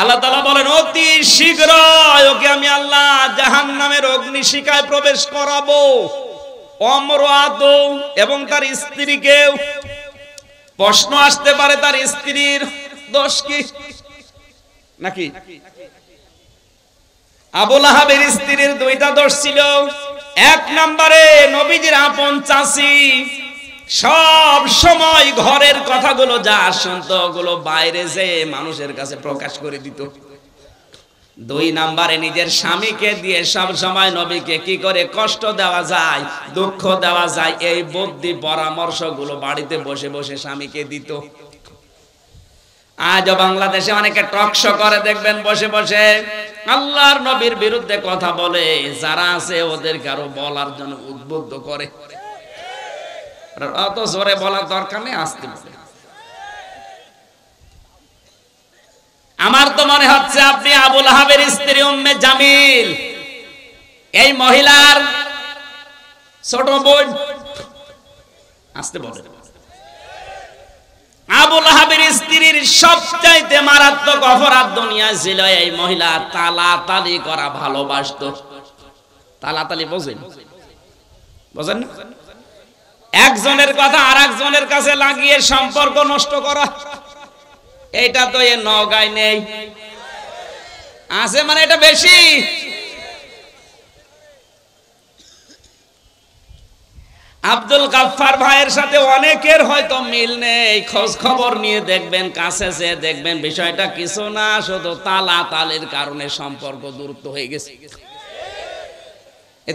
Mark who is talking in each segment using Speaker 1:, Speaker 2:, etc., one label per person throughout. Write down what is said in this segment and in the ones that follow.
Speaker 1: আল্লাহ তাআলা বলেন অতি শীঘ্রই ওকে আমি আল্লাহ জাহান্নামের অগ্নিশিখায় প্রবেশ করাবো, অমরাত এবং তার স্ত্রীকেও। প্রশ্ন আসতে পারে তার স্ত্রীর দোষ কি নাকি? আবু লাহাবের স্ত্রীর দুইটা দোষ ছিল। এক নম্বরে নবীজির আপন চাচী সব সময় ঘরের কথাগুলো যা শুনতো ওগুলো বাইরে যেয়ে মানুষের কাছে প্রকাশ করে দিত। দুই নম্বরে নিজের স্বামীকে দিয়ে সব সময় নবীকে কি করে কষ্ট দেওয়া যায়, দুঃখ দেওয়া যায়, এই বুদ্ধি পরামর্শগুলো বাড়িতে বসে বসে স্বামীকে দিত। আজও বাংলাদেশে অনেকে টক শো করে দেখবেন, বসে বসে আল্লাহর নবীর বিরুদ্ধে কথা বলে। যারা আছে ওদেরকে আরো বলার জন্য উদ্বুদ্ধ করে। অত জোরে বলার দরকার নেই, আসতে বলে। আমার তো মনে হচ্ছে আপনি আবু লাহাবের স্ত্রী উম্মে জামিল, এই মহিলার ছোট বোন। আসতে বলে। আবু লাহাবের স্ত্রীর সবচাইতে মারাত্মক অপরাধ দুনিয়ায় ছিল এই মহিলা তালাতালি করা ভালোবাসতো। তালাতালি বোঝেন? বোঝেন না? একজনের কথা আরেকজনের কাছে লাগিয়ে সম্পর্ক নষ্ট করা। এটা তো এ নওগাঁয় নেই, আছে মানে এটা বেশি। আব্দুল গাফফার ভাইয়ের সাথে অনেকের হয়তো মিল নেই। খোঁজ খবর নিয়ে দেখবেন, কাছে যেয়ে দেখবেন বিষয়টা কিছু না, শুধু তালাতালির কারণে সম্পর্ক দূরত্ব হয়ে গেছে।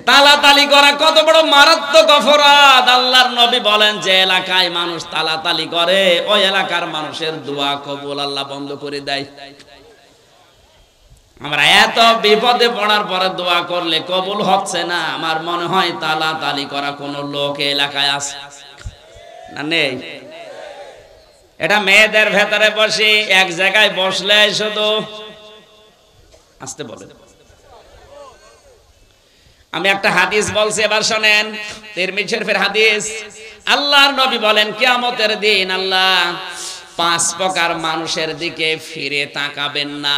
Speaker 1: তালাতালি করা কত বড় মারাত্মক অপরাধ। আল্লাহর নবী বলেন যে এলাকায় মানুষ তালাতালি করে ওই এলাকার মানুষের দোয়া কবুল আল্লাহ বন্ধ করে দেয়। আমরা এত বিপদে পড়ার পরে দোয়া করলে কবুল হচ্ছে না, আমার মনে হয় তালাতালি করা কোন লোক এলাকায় আছে না? নেই। এটা মেয়েদের ভেতরে বসে এক জায়গায় বসলে শুধু আসতে বলে। আমি একটা হাদিস বলছি, এবার শুনেন, তিরমিজি শরীফের হাদিস। আল্লাহর নবী বলেন কিয়ামতের দিন আল্লাহ 5 প্রকার মানুষের দিকে ফিরে তাকাবেন না।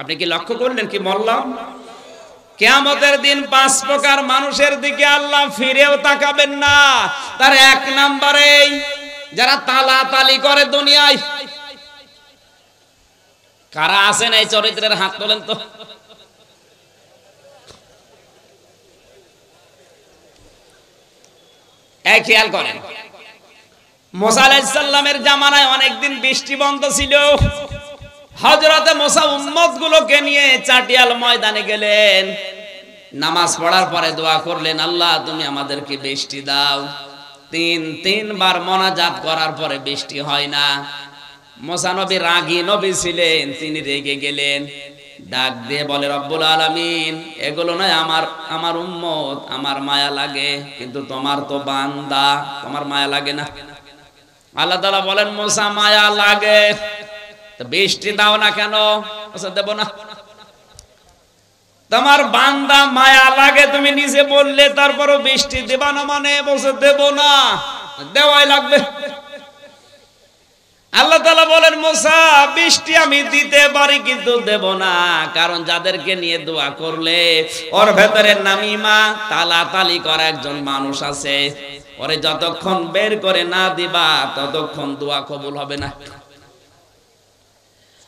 Speaker 1: আপনি কি লক্ষ্য করলেন কি বললাম? কিয়ামতের দিন 5 প্রকার মানুষের দিকে আল্লাহ ফিরেও তাকাবেন না। তার এক নম্বরে যারা তালাতালি করে দুনিয়ায়। কারা আছেন এই চরিত্রের হাত তোলেন তো। এই খেয়াল করেন, মুসা আলাইহিস সালামের জামানায় অনেকদিন বৃষ্টি বন্ধ ছিল। হযরতে মুসা উম্মতগুলোকে নিয়ে চাটিয়াল ময়দানে গেলেন। নামাজ পড়ার পরে দোয়া করলেন, আল্লাহ তুমি আমাদেরকে বৃষ্টি দাও। তিনবার মোনাজাত করার পরে বৃষ্টি হয় না। মুসা নবী রাগী নবী ছিলেন, তিনি রেগে গেলেন। ডাক দিয়ে বলে, রব্বুল আলামিন, এগুলো নয় আমার উম্মত, আমার মায়া লাগে, কিন্তু তোমার তো বান্দা, তোমার মায়া লাগে না। আল্লাহ তাআলা বলেন, মুসা মায়া লাগে তো বৃষ্টি দাও না কেন? দেব না। তোমার বান্দা মায়া লাগে তুমি নিজে বললে, তারপরও বৃষ্টি দেবা না মানে বলছে দেব না, দেওয়াই লাগবে। আল্লাহ তাআলা বলেন, মুসা বৃষ্টি আমি দিতে পারি কিন্তু দেব না, কারণ যাদেরকে নিয়ে দোয়া করলে ওর ভেতরে নামিমা তালাতালি করা একজন মানুষ আছে, ওরে যতক্ষণ বের করে না দিবা ততক্ষণ দোয়া কবুল হবে না।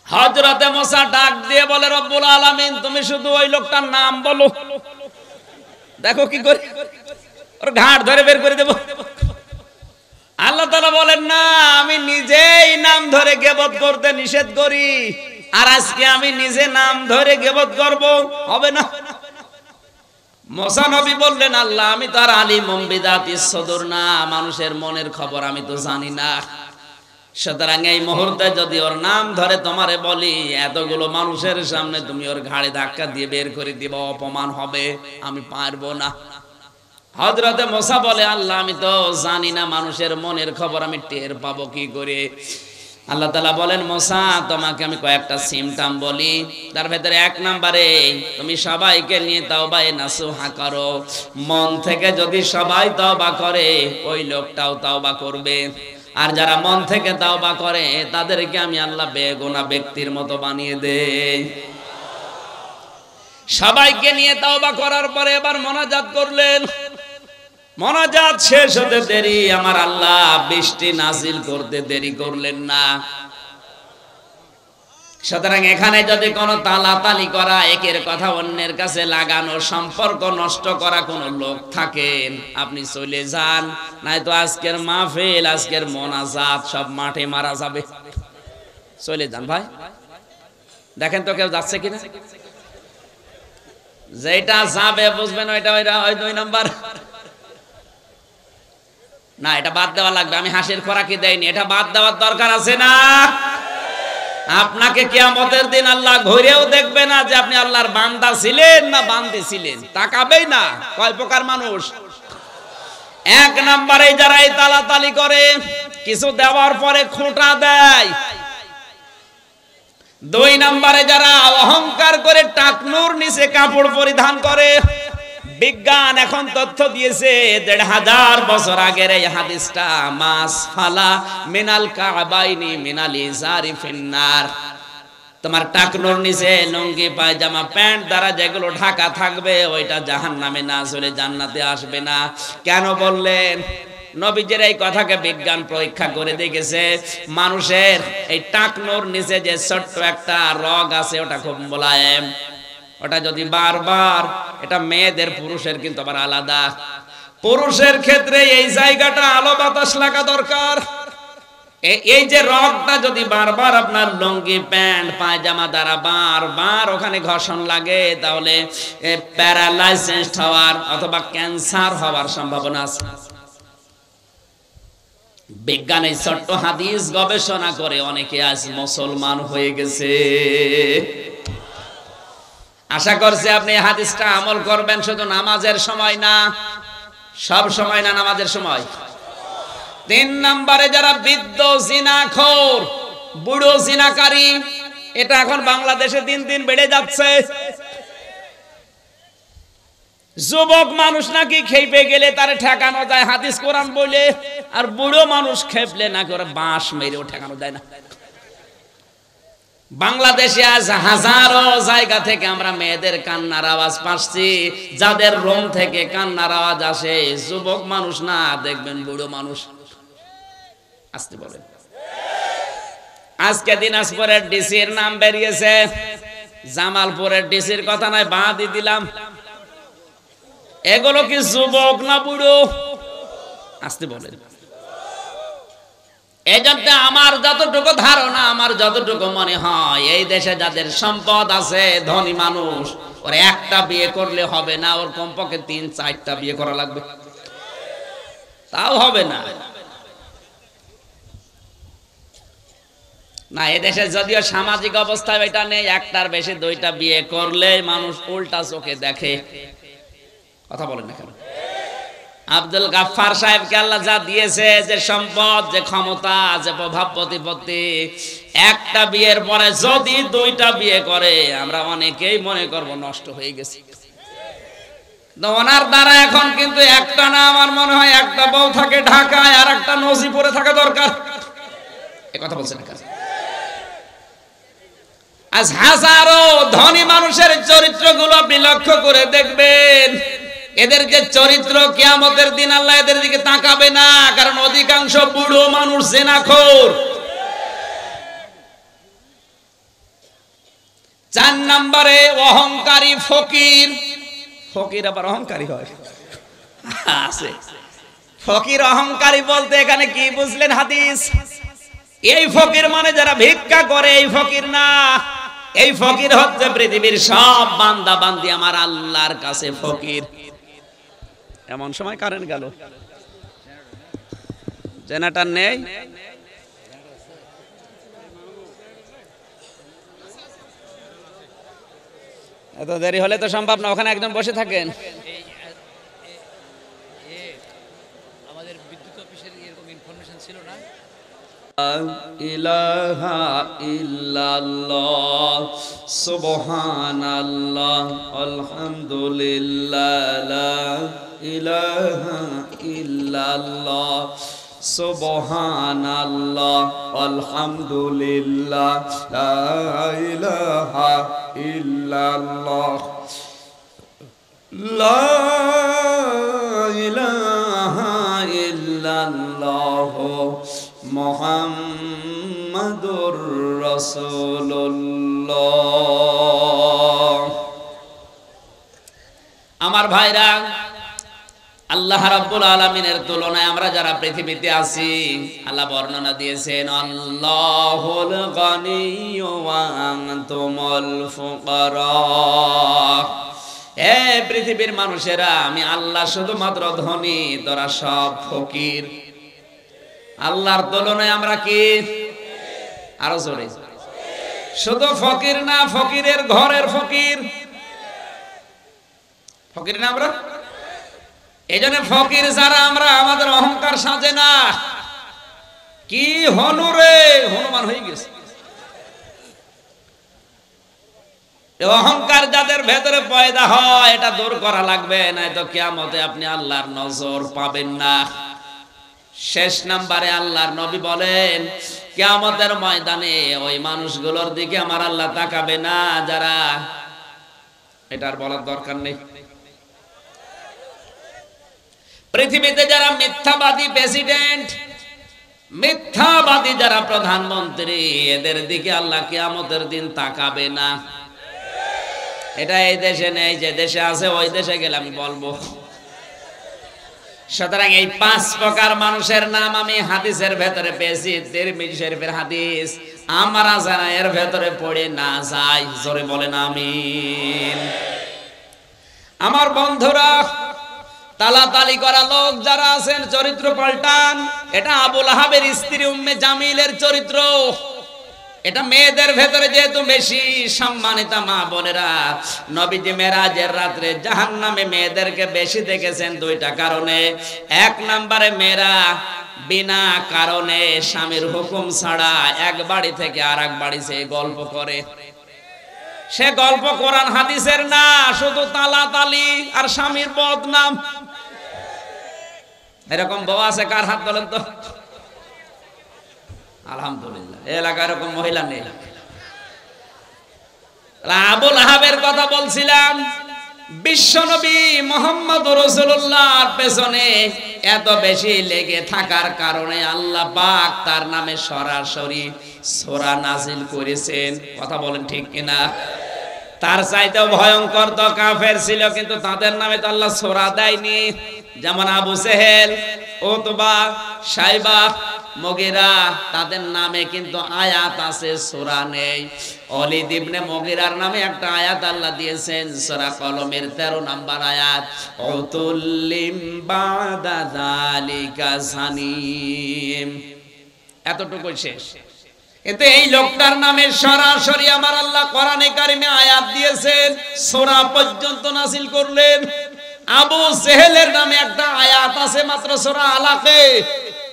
Speaker 1: হযরতে মুসা ডাক দিয়ে বলে, রব্বুল আলামিন তুমি শুধু ওই লোকটার নাম বলো, দেখো কি করে ওর ঘাট ধরে বের করে দেব। আল্লাহ তাআলা বলেন, না, আমি নিজেই নাম ধরে গীবত করতে নিষেধ করি, আর আজকে আমি নিজে নাম ধরে গীবত করব, হবে না। মুসা নবী বললেন, আল্লাহ আমি তো আর আলিমুম বিযাতিস সুদূর না, মানুষের মনের খবর আমি তো জানি না। সুতরাং এই মুহূর্তে যদি ওর নাম ধরে তোমারে বলি, এতগুলো মানুষের সামনে তুমি ওর ঘাড়ে ধাক্কা দিয়ে বের করে দিবা, অপমান হবে, আমি পারবো না। হযরতে মুসা বলে, আল্লাহ আমি তো জানি না মানুষের মনের খবর, আমি টের পাবো কি করে? আল্লাহ তাআলা বলেন, মুসা তোমাকে আমি কয়েকটা সিমটম বলি, তার ভেতরে 1 নম্বরে তুমি সবাইকে নিয়ে তাওবায়ে নাসুহা করো। মন থেকে যদি সবাই তওবা করে ওই লোকটাও তওবা করবে। আর যারা মন থেকে তাওবা করে তাদেরকে আমি আল্লাহ বেগুনাহ ব্যক্তির মতো বানিয়ে দেই। সবাইকে নিয়ে তাওবা করার পরে এবার মোনাজাত করলেন। মোনাজাত শেষ হতে দেরি, আমার আল্লাহ বৃষ্টি নাজিল করতে দেরি করলেন না। সুতরাং এখানে যদি কোনো তালাতালি করা, একের কথা অন্যের কাছে লাগানো, সম্পর্ক নষ্ট করা কোনো লোক থাকেন, আপনি চলে যান, নয়তো আজকের মাহফিল, আজকের মোনাজাত সব মাঠে মারা যাবে। চলে যান ভাই। দেখেন তো কেউ যাচ্ছে কিনা। যেটা যাবে বুঝবেন ওইটা ওই 2 নাম্বার না, এটা বাদ দেওয়া লাগবে। আমি হাসির খোরাকি দেয়নি, এটা বাদ দেওয়ার দরকার আছে না? আপনাকে কিয়ামতের দিন আল্লাহ ঘুরেও দেখবে না যে আপনি আল্লাহর বান্দা ছিলেন না বান্দি ছিলেন, তাকাবেই না। কয় প্রকার মানুষ? 1 নম্বরে যারা এই তালাতালি করে, কিছু দেওয়ার পরে খোঁটা দেয়। 2 নম্বরে যারা অহংকার করে টাকনুর নিচে কাপড় পরিধান করে। বিজ্ঞান এখন তথ্য দিয়েছে 1500 বছর আগের এই হাদিসটা, মাস ফালা মিনাল কাবাইনি মিনাল ইজারি ফিন্নার। তোমার টাকনুর নিচে লুঙ্গি পায়জামা প্যান্ট দ্বারা যেগুলো ঢাকা থাকবে ওইটা জাহান্নামে না চলে জান্নাতে আসবে না। কেন বললেন? নবীজির এই কথাকে বিজ্ঞান পরীক্ষা করে দেখেছে, মানুষের এই টাকনুর নিচে যে ছোট্ট একটা রগ আছে ওটা খুব মোলায়েম। ওটা যদি বারবার, এটা মেয়েদের পুরুষের কিন্তু আবার আলাদা। পুরুষের ক্ষেত্রে এই জায়গাটা আলো বাতাস লাগা দরকার। এই যে রগটা যদি বারবার আপনার লুঙ্গি প্যান্ট পায়জামা দ্বারা বারবার ওখানে ঘর্ষণ লাগে, তাহলে প্যারালাইসিস হওয়ার অথবা ক্যান্সার হওয়ার সম্ভাবনা আছে। বিজ্ঞান এই ছোট্ট হাদিস গবেষণা করে অনেকে আজ মুসলমান হয়ে গেছে। আশা করছি আপনি হাদিসটা আমল করবেন, শুধু নামাজের সময় না, সব সময় না, নামাজের সময়। 3 নম্বরে যারা বৃদ্ধ জিনাখোর, বুড়ো জিনাকারী, এটা এখন বাংলাদেশে দিন দিন বেড়ে যাচ্ছে। যুবক মানুষ নাকি খেপে গেলে তারে ঠেকানো যায় হাদিস কোরআন বলে, আর বুড়ো মানুষ খেপলে নাকি ওরা বাঁশ মেরেও ঠেকানো যায় না। বাংলাদেশে আজ হাজারো জায়গা থেকে আমরা মেয়েদের কান্নার আওয়াজ পাচ্ছি। যাদের রুম থেকে কান্নার আওয়াজ আসে যুবক মানুষ না, দেখবেন বুড়ো মানুষ। আসতে বলেন। আজকে দিনাজপুরের ডিসির নাম বেরিয়েছে, জামালপুরের ডিসির কথা নয়, বাদ দিলাম। এগুলো কি যুবক না বুড়ো? আসতে বলেন। এই জন্য আমার যতটুকু ধারণা, আমার যতটুকু মনে হয়, এই দেশে যাদের সম্পদ আছে, ধনী মানুষ, ওর একটা বিয়ে করলে হবে না, ওর কমপক্ষে 3-4টা বিয়ে করা লাগবে, তাও হবে না। না, এদেশে যদিও সামাজিক অবস্থায় এটা নেই, একটার বেশি 2টা বিয়ে করলে মানুষ উল্টা চোখে দেখে। কথা বলেন না কেন? আব্দুল গাফফার সাহেবকে আল্লাহ যা দিয়েছে, যে সম্পদ, যে ক্ষমতা, যে প্রভাব প্রতিপত্তি, একটা বিয়ের পরে যদি 2টা বিয়ে করে, আমরা অনেকেই মনে করব নষ্ট হয়ে গেছে। ওনার দ্বারা এখন কিন্তু একটা না, আমার মনে হয় একটা বউ থাকে ঢাকায় আর একটা নজিপুরে থাকা দরকার। এই কথা বলছেন না? আজ হাজারো ধনী মানুষের চরিত্রগুলো আপনি লক্ষ্য করে দেখবেন, এদের যে চরিত্র, কিয়ামতের দিন আল্লাহ এদের দিকে তাকাবে না, কারণ অধিকাংশ বুড়ো মানুষ জিনাখোর। 4 নম্বরে অহংকারী ফকির। ফকির আবার অহংকারী হয়? আছে। ফকির অহংকারী বলতে এখানে কি বুঝলেন হাদিস? এই ফকির মানে যারা ভিক্ষা করে, এই ফকির না। এই ফকির হচ্ছে পৃথিবীর সব বান্দা বান্দি আমার আল্লাহর কাছে ফকির। এমন সময় কারেন্ট গেল, জেনারেটর নেই। এত দেরি হলে তো সম্ভব না, ওখানে একদম বসে থাকেন। আমাদের বিদ্যুৎ অফিসের এরকম ইনফরমেশন ছিল না। ইলাহা ইল্লাল্লাহ সুবহানাল্লাহ আলহামদুলিল্লাহ লা ইলাহা ইল্লাল্লাহ সুবহানাল্লাহ আলহামদুলিল্লাহ লা ইলাহা ইল্লাল্লাহ লা ইলাহা ইল্লাল্লাহ মুহাম্মাদুর রাসূলুল্লাহ। আমার ভাইরা, আল্লাহ রাব্বুল আলামিনের তুলনায় আমরা যারা পৃথিবীতে আছি, আল্লাহ বর্ণনা দিয়েছেন আল্লাহুল গনিয়্যু ওয়া আনতুমুল ফুকারা। হে পৃথিবীর মানুষেরা, আমি আল্লাহ শুধুমাত্র ধনী, তোরা সব ফকির। আল্লাহর তুলনায় আমরা কি? আরো জোরে। শুধু ফকির না, ফকিরের ঘরের ফকির। ফকির না আমরা? এই জন্য ফকির যারা আমরা, আমাদের অহংকার সাজে না। কি হনু রে, হনুমান হয়ে গেছে। অহংকার যাদের ভেতরে পয়দা হয়, এটা দূর করা লাগবে, নয়তো কিয়ামতে আপনি আল্লাহর নজর পাবেন না। শেষ নাম্বারে আল্লাহর নবী বলেন, কিয়ামতের ময়দানে ওই মানুষগুলোর দিকে আমার আল্লাহ তাকাবে না যারা, এটার বলার দরকার নেই, পৃথিবীতে যারা মিথ্যাবাদী প্রেসিডেন্ট, মিথ্যাবাদী যারা প্রধানমন্ত্রী, এদের দিকে আল্লাহ কিয়ামতের দিন তাকাবে না। এটা এই দেশে নেই, যে দেশে আছে ওই দেশে গেলে আমি বলবো। সুতরাং এই 5 প্রকার মানুষের নাম আমি হাদিসের ভেতরে পেয়েছি, তিরমিজি শরীফের হাদিস। আমরা যারা এর ভেতরে পড়ে না যাই, জোরে বলেন আমিন। আমার বন্ধুরা, তালাতালি করা লোক যারা আছেন, চরিত্র পাল্টান। এটা আবুল আহাবের স্ত্রী উম্মে জামিলের চরিত্র। এটা মেয়েদের ভেতরে যেহেতু বেশি সম্মানিতা মা বোনেরা, নবীজি মেরাজের রাত্রে জাহান্নামে মেয়েদেরকে বেশি দেখেছেন 2টা কারণে। 1 নম্বরে, মেয়েরা বিনা কারণে স্বামীর হুকুম ছাড়া এক বাড়ি থেকে আরেক বাড়ি সে গল্প করে। সে গল্প কোরআন হাদিসের না, শুধু তালাতালি আর স্বামীর বদনাম। এরকম বউ আছে কার হাত তোলেন তো? আলহামদুলিল্লাহ, এলাকায় এরকম মহিলা নেই। আবুল আহাবের কথা বলছিলাম। বিশ্বনবী মুহাম্মদ রাসূলুল্লাহর পেছনে এত বেশি লেগে থাকার কারণে আল্লাহ পাক তার নামে সরাসরি সূরা নাজিল করেছেন। কথা বলেন ঠিক কিনা? তার চাইতেও ভয়ঙ্কর তো কাফের ছিল, কিন্তু তাদের নামে তো আল্লাহ সূরা দেয়নি। যেমন আবু জেহেল, উতবা, শাইবা, মুগীরা, তাদের নামে কিন্তু আয়াত আছে, সূরা নেই। ওলীদ ইবনে মুগীরার নামে একটা আয়াত আল্লাহ দিয়েছেন, সূরা কলমের 13 নম্বর আয়াত, উতুল্লিম বাদা যালিকা সানিম। এতটুকু শেষ। কিন্তু এই লোকটার নামে সরাসরি আমার আল্লাহ কোরআনে কারিমে আয়াত দিয়েছেন, সূরা পর্যন্ত নাযিল করলেন। আবু জেহেলের নামে একটা আয়াত আছে মাত্র সূরা আলাকে,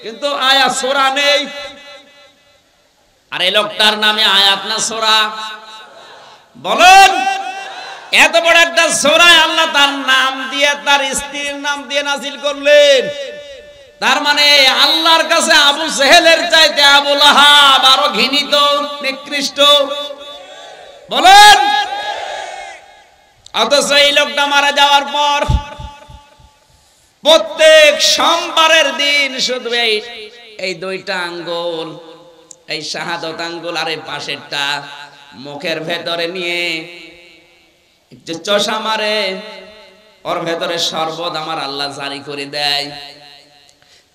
Speaker 1: কিন্তু আয়াত সূরা নেই। আর এই লোকটার নামে আয়াত না সূরা? বলেন, এত বড় একটা সূরা আল্লাহ তার নাম দিয়ে, তার স্ত্রীর নাম দিয়ে নাযিল করলেন। তার মানে আল্লাহর কাছে আবু জেহেলের চাইতে আবু লাহাব আরো ঘৃণিত, নিকৃষ্ট। বলেন, অথচ এই লোকটা মারা যাওয়ার পর প্রত্যেক সোমবারের দিন শুধু এই 2টা আঙ্গুল, এই শাহাদত আঙ্গুল আর এই পাশেরটা মুখের ভেতরে নিয়ে একটু চোষা মারে, ওর ভেতরে শরবত আমার আল্লাহ জারি করে দেয়।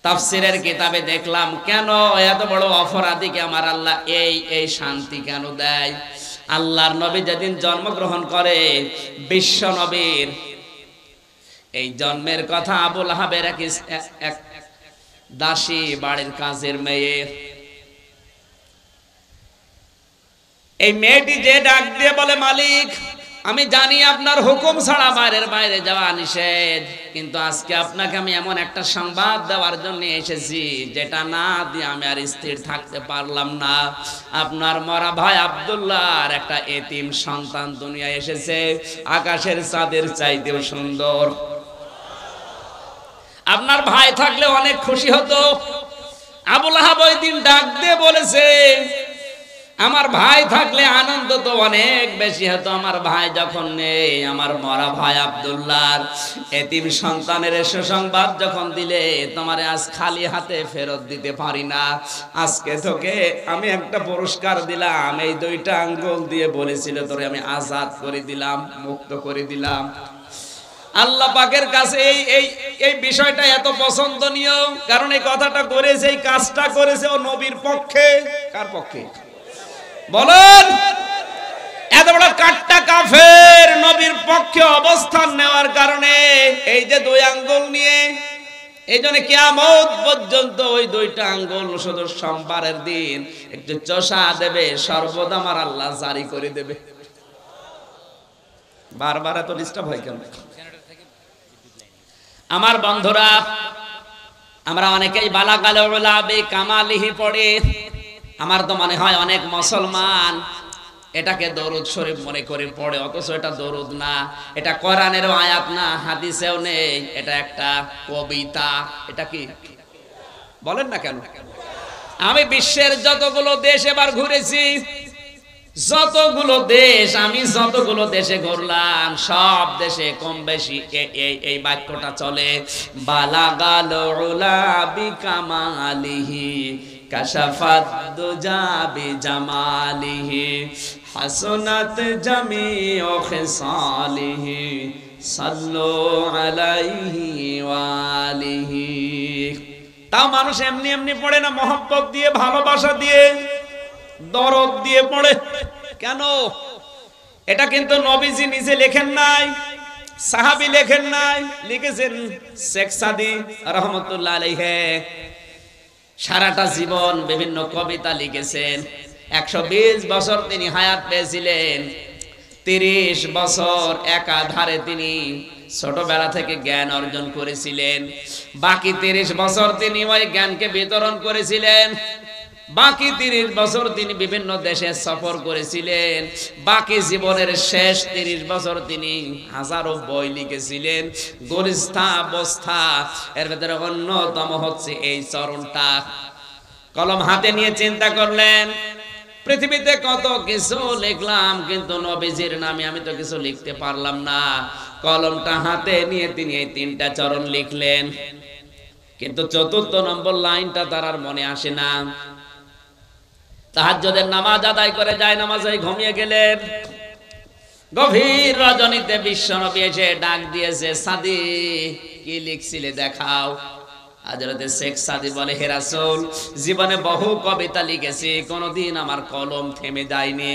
Speaker 1: তাফসীরের কিতাবে দেখলাম, কেন এত বড় অপরাধীকে আমার আল্লাহ এই শান্তি কেন দেয়? আল্লাহর নবী যেদিন জন্মগ্রহণ করে, বিশ্ব নবীর এই জন্মের কথা আবু লাহাবের এক দাসী, বাড়ির কাজের মেয়ে, এই মেয়েটি যে ডাক দিয়ে বলে, মালিক আমি জানি আপনার হুকুম ছাড়া বাইরে যাওয়া নিষেধ, কিন্তু আজকে আপনাকে আমি এমন একটা সংবাদ দেওয়ার জন্য এসেছি যেটা না দিয়ে আমি আর স্থির থাকতে পারলাম না। আপনার মরা ভাই আব্দুল্লাহর একটা এতিম সন্তান দুনিয়ায় এসেছে, আকাশের চাঁদের চাইতেও সুন্দর। আপনার ভাই থাকলে অনেক খুশি হতো, আবু লাহাব ওই দিন ডাক দিয়ে বলেছে, আমার ভাই থাকলে আনন্দ তো অনেক বেশি হতো, আমার ভাই যখন নেই, আমার মরা ভাই আব্দুল্লাহর এতিম সন্তানের সুসংবাদ যখন দিলে, তোমারে আজ খালি হাতে ফেরত দিতে পারি না। আজকে তোকে আমি একটা পুরস্কার দিলাম, এই দুইটা আঙ্গুল দিয়ে বলেছিল তোরে আমি আজাদ করে দিলাম, মুক্ত করে দিলাম। আল্লাহ পাকের কাছে এই বিষয়টা এত পছন্দনীয়, কারণ এই কথাটা করেছে, এই কাজটা করেছে ও নবীর পক্ষে। কার পক্ষে বলেন? এত বড় কাট্টা কাফের নবীর পক্ষে অবস্থান নেওয়ার কারণে এই যে দুই আঙ্গুল নিয়ে, এই জন্য কিয়ামত পর্যন্ত ওই দুইটা আঙ্গুল শুধু সোমবারের দিন একটু চষা দেবে, সর্বদা আমার আল্লাহ জারি করে দেবে। বারবার এত ডিস্টার্ব হয় কেন? আমার বন্ধুরা, আমরা অনেকেই বালাগাল উলাবে কামালিহি পড়ে। আমার তো মনে হয় অনেক মুসলমান এটাকে দরুদ শরীফ মনে করে পড়ে, অথচ এটা দরুদ না, এটা কোরআনেরও আয়াত না, হাদিসেও নেই, এটা একটা কবিতা। এটা কি বলেন না কেন? আমি বিশ্বের যতগুলো দেশ এবার ঘুরেছি, আমি যতগুলো দেশে ঘুরলাম, সব দেশে কম বেশি এই বাক্যটা চলে, বালাগাল উলা বিকামালিহি কাশাফাত দুজা বিজামালিহি হাসনাত জামিউ খিসালিহি সাল্লু আলাইহি ওয়া আলিহি। তাও মানুষ এমনি এমনি পড়ে না, মহব্বত দিয়ে, ভালোবাসা দিয়ে, দরদ দিয়ে পড়ে। কেন? এটা কিন্তু নবীজি নিজে লেখেন নাই, সাহাবী লেখেন নাই, লিখেছেন শেখ সাদী রাহমাতুল্লাহ আলাইহি। সারাটা জীবন বিভিন্ন কবিতা লিখেছেন। 120 বছর তিনি হায়াত পেয়েছিলেন। 30 বছর একাধারে তিনি ছোটবেলা থেকে জ্ঞান অর্জন করেছিলেন। বাকি 30 বছর তিনি ওই জ্ঞানকে বিতরণ করেছিলেন। বাকি 30 বছর তিনি বিভিন্ন দেশে সফর করেছিলেন। বাকি জীবনের শেষ 30 বছর তিনি হাজারো বই লিখেছিলেন। গরিষ্ঠা অবস্থা এর ভেতরে অন্যতম হচ্ছে এই চরণটা। কলম হাতে নিয়ে চিন্তা করলেন, পৃথিবীতে কত কিছু লিখলাম, কিন্তু নবীজির নামে আমি তো কিছু লিখতে পারলাম না। কলমটা হাতে নিয়ে তিনি এই 3টা চরণ লিখলেন, কিন্তু 4র্থ নম্বর লাইনটা তার আর মনে আসে না। তাহাজ্জুদের নামাজ আদায় করে যায় নামাজে ঘুমিয়ে গেলেন। গভীর রজনীতে বিশ্বনবী এসে ডাক দিয়েছে, সাদী কি লিখছিলে দেখাও। হযরত শেখ সাদী বলে, হে রাসূল, জীবনে বহু কবিতা লিখেছি, কোনোদিন আমার কলম থেমে যায়নি।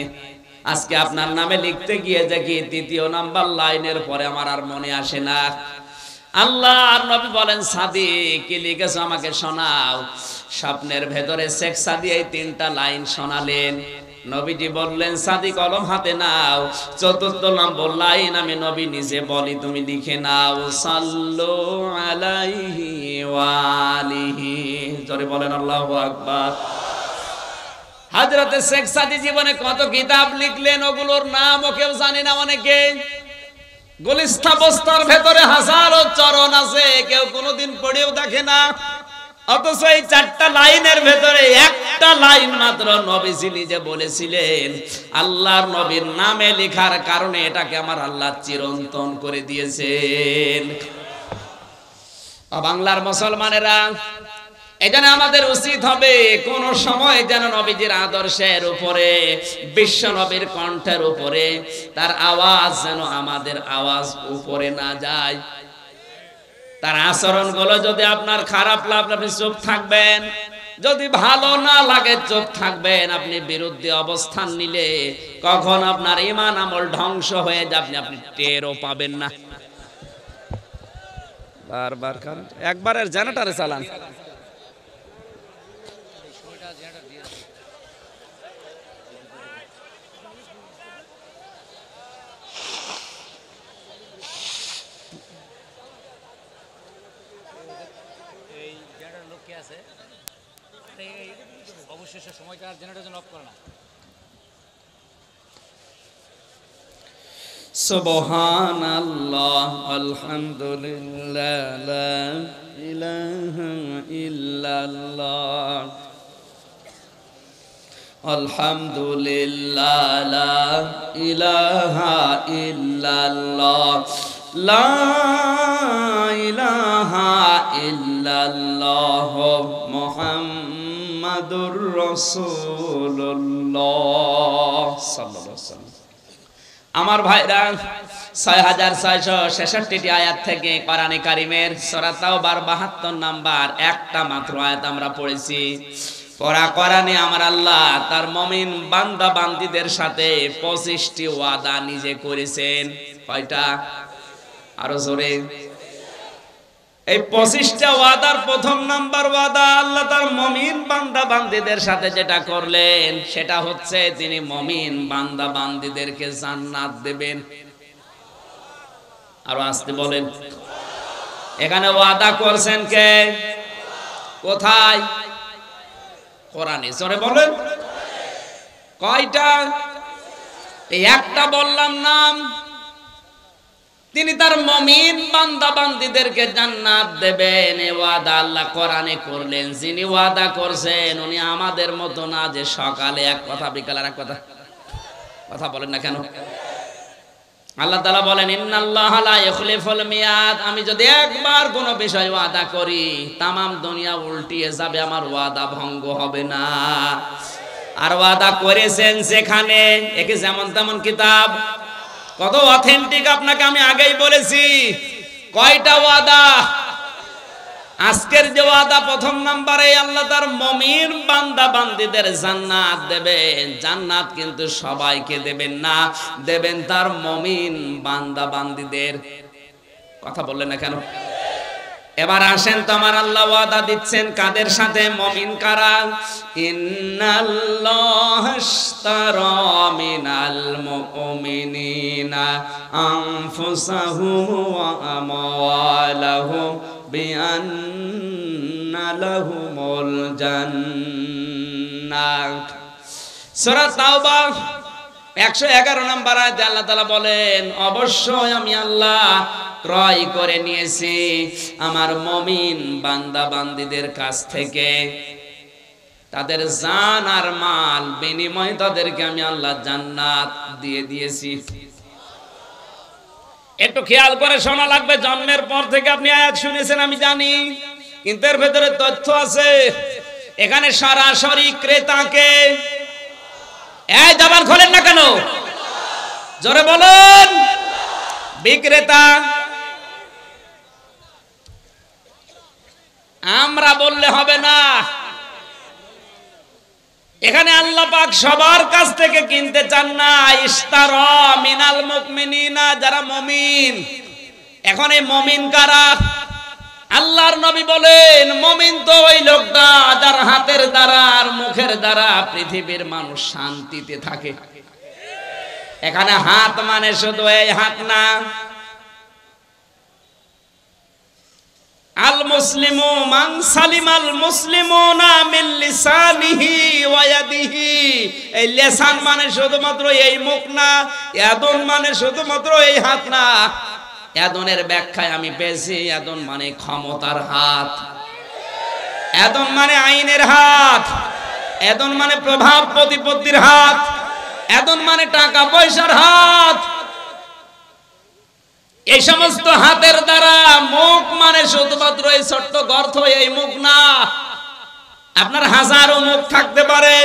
Speaker 1: আজকে আপনার নামে লিখতে গিয়ে দেখি 3য় নাম্বার লাইনের পরে আমার আর মনে আসে না। আল্লাহ আর নবী বলেন, সাদী কি লিখেছো আমাকে শোনাও। স্বপ্নের ভেতরে শেখ সাদী এই 3টা লাইন শোনালেন। নবীজি বললেন, সাদী কলম হাতে নাও। 4র্থ নম্বর লাইন আমি নবী নিজে বলি, তুমি লিখে নাও, সাল্লু আলাইহি ওয়া আলিহি। জোরে বলেন আল্লাহু আকবার। হযরত শেখ সাদী জীবনে কত কিতাব লিখলেন, ওগুলোর নামও কেউ জানে না অনেকে। গুলিস্তা বস্তার ভেতরে হাজারো চরণ আছে, কেউ কোনোদিন পড়েও দেখে না। অথচ এই 4টা লাইনের ভেতরে একটা লাইন মাত্র নবীজি নিজে বলেছিলেন। আল্লাহর নবীর নামে লেখার কারণে এটাকে আমার আল্লাহ চিরন্তন করে দিয়েছেন। বাংলার মুসলমানেরা, এজন্য আমাদের উচিত হবে কোন সময় যেন নবীজির আদর্শের উপরে, বিশ্ব নবীর কণ্ঠের উপরে তার আওয়াজ যেন আমাদের আওয়াজ উপরে না যায়। তার আচরণগুলো যদি আপনার খারাপ লাগে আপনি চুপ থাকবেন, যদি ভালো না লাগে চুপ থাকবেন। আপনি বিরুদ্ধে অবস্থান নিলে কখন আপনার ঈমান আমল ধ্বংস হয়ে যাবে আপনি টেরও পাবেন না। বারবার কারণ একবারের জেনারেটরে চালান। সুবহানাল্লাহ আলহামদুলিল্লাহ লা ইলাহা ইল্লাল্লাহ আলহামদুলিল্লাহ লা ইলাহা ইল্লাল্লাহ লা ইলাহা ইল্লাল্লাহ মুহাম্মাদুর রাসূলুল্লাহ সাল্লাল্লাহু আলাইহি ওয়াসাল্লাম। আমার ভাইরা 6666টি আয়াত থেকে কোরআনে কারীমের সূরা তাওবার 72 নাম্বার একটা মাত্র আয়াত আমরা পড়েছি। পড়া কোরআনে আমার আল্লাহ তার মুমিন বান্দা বান্দীদের সাথে 25টি ওয়াদা নিজে করেছেন। কয়টা? আরো জোরে। এই 25টা ওয়াদার প্রথম নাম্বার ওয়াদা আল্লাহ তার মুমিন বান্দা বান্দীদের সাথে যেটা করলেন সেটা হচ্ছে তিনি মুমিন বান্দা বান্দীদেরকে জান্নাত দেবেন। আর আসতে বলেন, এখানে ওয়াদা করছেন কে? কোথায়? কোরআনে। জোরে বলেন কয়টা? এই একটা বললাম নাম। তিনি তার মুমিন বান্দা বান্দীদেরকে জান্নাত দেবেন, এই ওয়াদা আল্লাহ কোরআনে করলেন। যিনি ওয়াদা করছেন উনি আমাদের মতো না যে সকালে এক কথা বিকালে আর এক কথা। কথা বলেন না কেন? আল্লাহ তাআলা বলেন ইন্নাল্লাহা লা ইখলিফুল মিয়াদ। আমি যদি একবার কোনো বিষয় ওয়াদা করি তামাম দুনিয়া উল্টিয়ে যাবে, আমার ওয়াদা ভঙ্গ হবে না। আর ওয়াদা করেছেন যেখানে, একে যেমন তেমন কিতাব। কত অথেন্টিক আপনাকে আমি আগেই বলেছি। কয়টা ওয়াদা? আজকের যে ওয়াদা প্রথম নম্বরে আল্লাহ তার মুমিন বান্দা বান্দীদের জান্নাত দেবেন। জান্নাত কিন্তু সবাইকে দেবেন না, দেবেন তার মুমিন বান্দা বান্দীদের। কথা বললেন না কেন? এবার আসেন তো আমার আল্লাহ ওয়াদা দিচ্ছেন কাদের সাথে? মুমিন কারা? ইন্নাল্লাহা আশতারা মিনাল মুমিনিনা আনফুসাহুম ওয়া আমওয়ালাহুম বিআন্না লাহুমুল জান্নাহ। সূরা তাওবা 111 নম্বর আয়াতে আল্লাহ তাআলা বলেন অবশ্যই আমি আল্লাহ ক্রয় করে নিয়েছি আমার মুমিন বান্দা বান্দীদের কাছ থেকে তাদের জান আর মাল বিনিময়ে তাদেরকে আমি আল্লাহ জান্নাত দিয়ে দিয়েছি। একটু খেয়াল করে শোনা লাগবে। জন্মের পর থেকে আপনি আয়াত শুনেছেন আমি জানি, কিন্তু এর ভেতরে তথ্য আছে। এখানে সরাসরি ক্রেতাকে, এই জবান খোলেন না কেন? জোরে বলুন। বিক্রেতা আমরা বললে হবে না। এখানে আল্লাহ পাক সবার কাছ থেকে কিনতে চান না। ইশতারা মিনাল মুমিনিনা, যারা মুমিন। এখন এই মুমিন কারা? আল্লাহর নবী বলেন মুমিন তো ওই লোকটা যার হাতের দ্বারা আর মুখের দ্বারা পৃথিবীর মানুষ শান্তিতে থাকে। এখানে হাত মানে শুধু এই হাত না। আল মুসলিমু মান সালিমাল মুসলিমুনা মিন লিসানিহি ওয়া ইয়াদিহি। এই লিসান মানে শুধুমাত্র এই মুখ না, ইয়াদুন মানে শুধুমাত্র এই হাত না। ইয়াদুনের ব্যাখ্যায় আমি পেয়েছি ইয়াদুন মানে ক্ষমতার হাত, ইয়াদুন মানে আইনের হাত, ইয়াদুন মানে প্রভাব প্রতিপত্তির হাত, ইয়াদুন মানে টাকা পয়সার হাত। এই সমস্ত হাতের দ্বারা মুখ মানে শুধুমাত্র এই ছোট্ট গর্ত, এই মুখ না। আপনার হাজারো মুখ থাকতে পারে,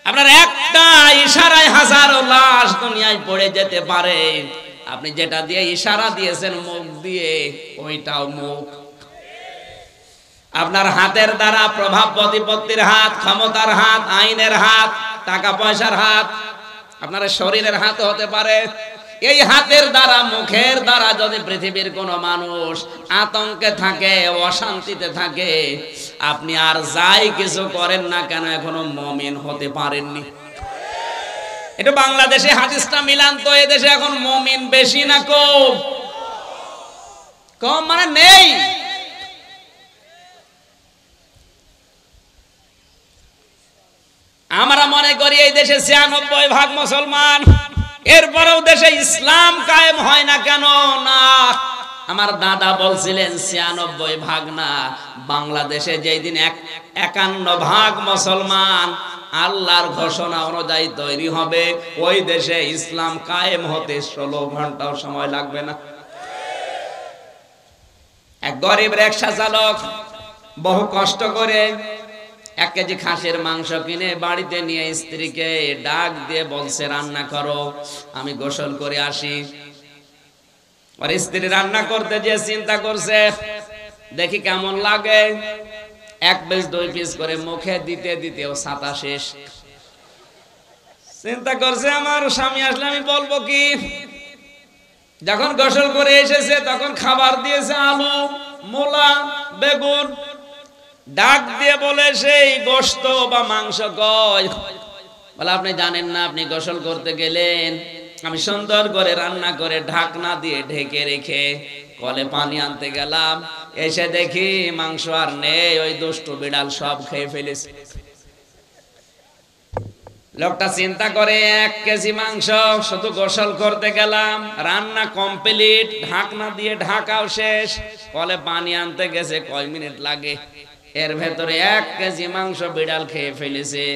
Speaker 1: আপনার একটা ইশারায় হাজারো লাশ দুনিয়ায় পড়ে যেতে পারে। আপনি যেটা দিয়ে ইশারা দিয়েছেন মুখ দিয়ে, ওইটাও মুখ। আপনার হাতের দ্বারা প্রভাব প্রতিপত্তির হাত, ক্ষমতার হাত, আইনের হাত, টাকা পয়সার হাত, আপনার শরীরের হাত হতে পারে। এই হাতের দ্বারা মুখের দ্বারা যদি পৃথিবীর কোন মানুষ আতঙ্কে থাকে, অশান্তিতে থাকে, আপনি আর যাই কিছু করেন না কেন এখনো মুমিন হতে পারেননি। এটা বাংলাদেশে হাদিসটা মিলান তো, এদেশে এখন মুমিন বেশি না কম? কম মানে নেই। আমরা মনে করি এই দেশে 96% মুসলমান, এরপরেও দেশে ইসলাম কায়েম হয় না কেন? না, আমার দাদা বলছিলেন ৯৬ না, বাংলাদেশে যেই দিন ৫১ মুসলমান আল্লাহর ঘোষণা অনুযায়ী তৈরি হবে, ওই দেশে ইসলাম কায়েম হতে ১৬ ঘন্টাও সময় লাগবে না। এক গরিব রিকশা চালক বহু কষ্ট করে ১ কেজি খাসির মাংস কিনে বাড়িতে নিয়ে স্ত্রীকে ডাক দিয়ে বলছে, রান্না করো, আমি গোসল করে আসি। আর স্ত্রী রান্না করতে যে চিন্তা করছে দেখি কেমন লাগে, ১ পিস ২ পিস করে মুখে দিতে দিতেও ছাতা শেষ। চিন্তা করছে আমার স্বামী আসলে আমি বলবো কি। যখন গোসল করে এসেছে তখন খাবার দিয়েছে আলু, মূলা, বেগুন। ডাক দিয়ে বলে, সেই গোশত বা মাংস কই? বলে, আপনি জানেন না, আপনি গোসল করতে গেলেন। আমি সুন্দর করে রান্না করে ঢাকনা দিয়ে ঢেকে রেখে কলে পানি আনতে গেলাম, এসে দেখি মাংস আর নেই, ওই দুষ্টু বিড়াল সব খেয়ে ফেলেছে। লোকটা চিন্তা করে ১ কেজি মাংস, শুধু গোসল করতে গেলাম, রান্না কমপ্লিট, ঢাকনা দিয়ে ঢাকাও শেষ, কলে পানি আনতে গেছে কয় মিনিট লাগে, এর ভেতরে ১ কেজি মাংস বিড়াল খেয়ে ফেলেছে।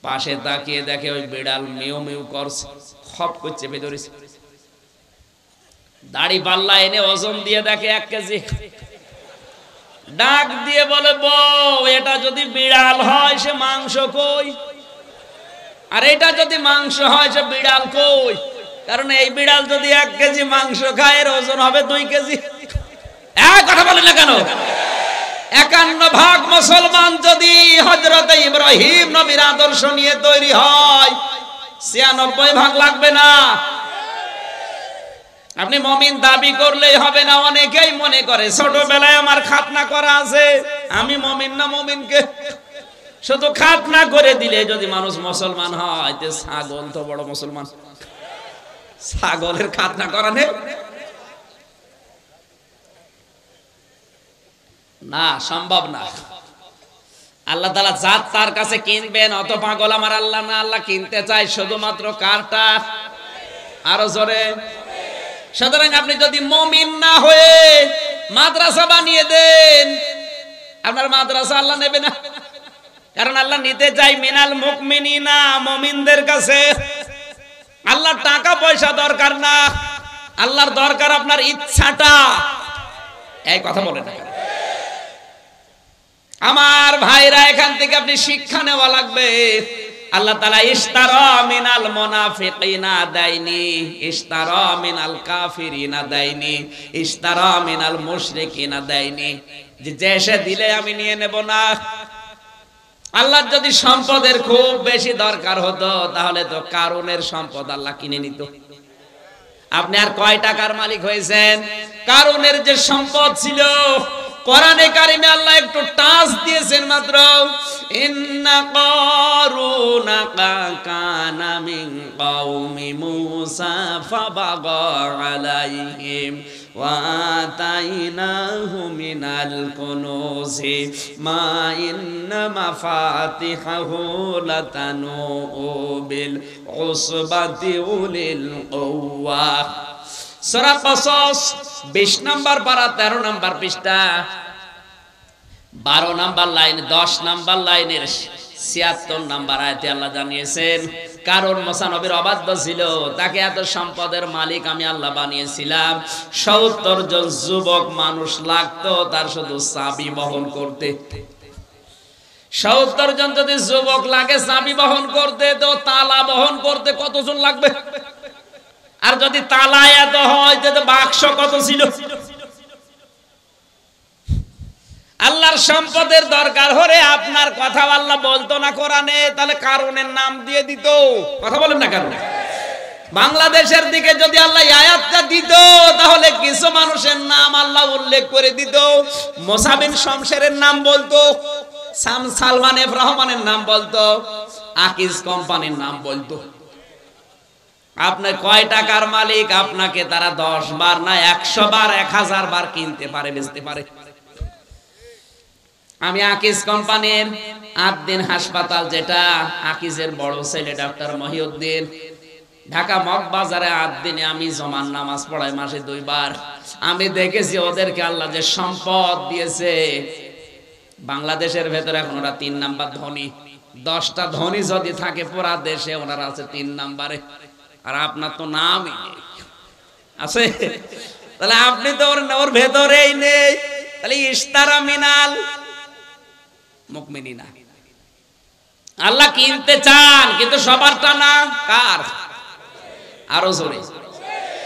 Speaker 1: পাশে তাকিয়ে দেখে ওই বিড়াল মিউ মিউ করছে, খপ করে চেপে ধরেছে। দাড়ি পাল্লা এনে ওজন দিয়ে দেখে ১ কেজি। ডাক দিয়ে বলে, বউ, এটা যদি বিড়াল হয় সে মাংস কই? আর এটা যদি মাংস হয় সে বিড়াল কই? কারণ এই বিড়াল যদি ১ কেজি মাংস খায়, এর ওজন হবে ২ কেজি। কথা বলে না কেন? ৫১ মুসলমান যদি হযরত ইব্রাহিম নবীর আদর্শ নিয়ে তৈরি হয়, ৯৬ লাগবে না। আপনি মুমিন দাবি করলেই হবে না। অনেকেই মনে করে ছোটবেলায় আমার খাতনা করা আছে, আমি মুমিন না। মুমিনকে শুধু খাতনা করে দিলে যদি মানুষ মুসলমান হয়, তে ছাগল তো বড় মুসলমান। ছাগলের খাতনা করা নেই না, সম্ভব না। আল্লাহ তাআলা জাত তার কাছে কিনবেন, অত পাগল আমার আল্লাহ না। আল্লাহ কিনতে চায় শুধুমাত্র কারটা, আরো জোরে। সুতরাং আপনি যদি মুমিন না হয়ে মাদ্রাসা বানিয়ে দেন, আপনার মাদ্রাসা আল্লাহ নেবে না। কারণ আল্লাহ নিতে চাই মিনাল মুমিনিনা, মুমিনদের কাছে। আল্লাহর টাকা পয়সা দরকার না, আল্লাহর দরকার আপনার ইচ্ছাটা। এই কথা বলে না আমার ভাইরা, এখান থেকে আপনি শিক্ষা নেওয়া লাগবে। আল্লাহ তাআলা ইশতারা মিনাল মুনাফিকিনা দাইনি, ইশতারা মিনাল কাফিরিনা দাইনি, ইশতারা মিনাল মুশরিকিনা দাইনি। যে এসে দিলে আমি নিয়ে নেব না। আল্লাহর যদি সম্পদের খুব বেশি দরকার হতো, তাহলে তো কারুনের সম্পদ আল্লাহ কিনে নিত। আপনি আর কয় টাকার মালিক হয়েছেন? কারুনের যে সম্পদ ছিল, কোরআনে কারিমে আল্লাহ একটু টাচ দিয়েছেন মাত্র। ইন্না কারুনা কানা মিন কওমি মূসা ফাবাগা আলাইহিম ওয়া আতাইনাহু মিনাল কুনুজি মা ইন্না মাফাতিহাহু লাতানু বিল উসবাতি উলিল কুওয়া। সূরা কসস ২০ নম্বর পারা ১৩ নম্বর পৃষ্ঠা ১২ নম্বর লাইন ১০ নম্বর লাইনের ৭৬ নম্বর আয়াতে আল্লাহ জানিয়েছেন, কারণ মুসা নবীর অবাধ্য ছিল, তাকে এত সম্পদের মালিক আমি আল্লাহ বানিয়েছিলাম। ৭০ জন যুবক মানুষ লাগতো তার শুধু চাবি বহন করতে। ৭০ জন যদি যুবক লাগে চাবি বহন করতে, তো তালা বহন করতে কতজন লাগবে? আর যদি তালা এত হয়, তো বাক্স কত ছিল? আল্লাহর সম্পদের দরকার হলে আপনার কথা আল্লাহ বলতো না কোরআনে, তাহলে কারণের নাম দিয়ে দিত। কথা বলেন না কেন? বাংলাদেশের দিকে যদি আল্লাহ আয়াতটা দিত, তাহলে কিছু মানুষের নাম আল্লাহ উল্লেখ করে দিত। মুসা বিন শমশেরের নাম বলতো, সালমান এফ রহমানের নাম বলতো, আকিজ কোম্পানির নাম বলতো। আপনার কয় টাকার মালিক, আপনাকে তারা ১০ বার না ১০০ বার ১০০০ বার কিনতে পারে, বেচতে পারে। আমি আকিজ কোম্পানির ৮ দিন হাসপাতাল, যেটা আকিজের বড় ছেলে ডাক্তার মহিউদ্দিন, ঢাকা মগবাজারে 8 দিনে আমি জমান নামাজ পড়াই মাসে 2 বার। আমি দেখেছি ওদেরকে আল্লাহ যে সম্পদ দিয়েছে, বাংলাদেশের ভেতরে এখন ওরা 3 নাম্বার ধনী। 10টা ধনী যদি থাকে পুরা দেশে, ওনারা আছে 3 নাম্বারে। আর আপনার তো নামই নেই আছে, তাহলে আপনি তো ওর ভেতরেই নেই। তাহলে ইশতারা মিনাল মুমিনিনা, আল্লাহ কিনতে চান কিন্তু সবারটা না। কার? আরো জোরে।